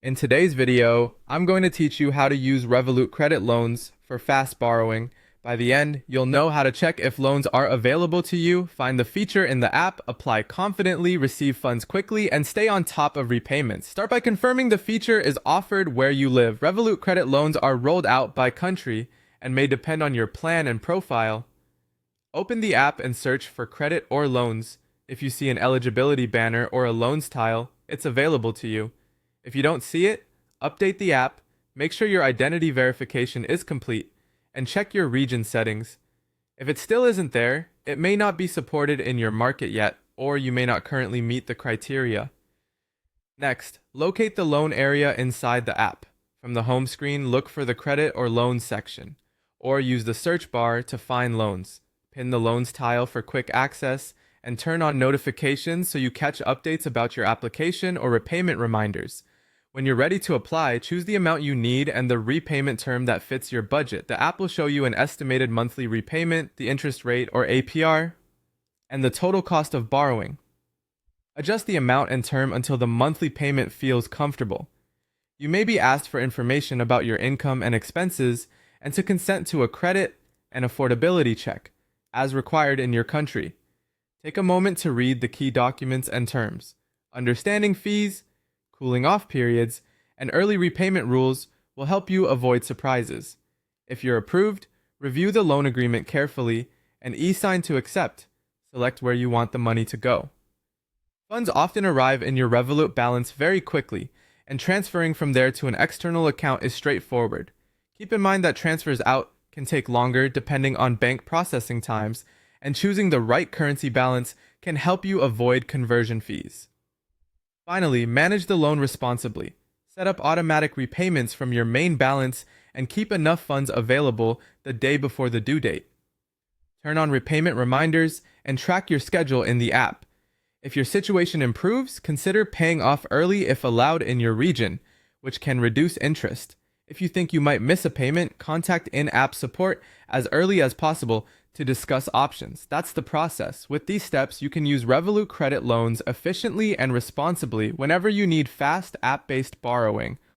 In today's video, I'm going to teach you how to use Revolut credit loans for fast borrowing. By the end, you'll know how to check if loans are available to you, find the feature in the app, apply confidently, receive funds quickly, and stay on top of repayments. Start by confirming the feature is offered where you live. Revolut credit loans are rolled out by country and may depend on your plan and profile. Open the app and search for credit or loans. If you see an eligibility banner or a loans tile, it's available to you. If you don't see it, update the app, make sure your identity verification is complete, and check your region settings. If it still isn't there, it may not be supported in your market yet, or you may not currently meet the criteria. Next, locate the loan area inside the app. From the home screen, look for the credit or loans section, or use the search bar to find loans. Pin the loans tile for quick access, and turn on notifications so you catch updates about your application or repayment reminders. When you're ready to apply, choose the amount you need and the repayment term that fits your budget. The app will show you an estimated monthly repayment, the interest rate or APR, and the total cost of borrowing. Adjust the amount and term until the monthly payment feels comfortable. You may be asked for information about your income and expenses and to consent to a credit and affordability check, as required in your country. Take a moment to read the key documents and terms. Understanding fees, cooling off periods, and early repayment rules will help you avoid surprises. If you're approved, review the loan agreement carefully and e-sign to accept. Select where you want the money to go. Funds often arrive in your Revolut balance very quickly, and transferring from there to an external account is straightforward. Keep in mind that transfers out can take longer depending on bank processing times, and choosing the right currency balance can help you avoid conversion fees. Finally, manage the loan responsibly. Set up automatic repayments from your main balance and keep enough funds available the day before the due date. Turn on repayment reminders and track your schedule in the app. If your situation improves, consider paying off early if allowed in your region, which can reduce interest. If you think you might miss a payment, contact in-app support as early as possible to discuss options. That's the process. With these steps, you can use Revolut credit loans efficiently and responsibly whenever you need fast app-based borrowing.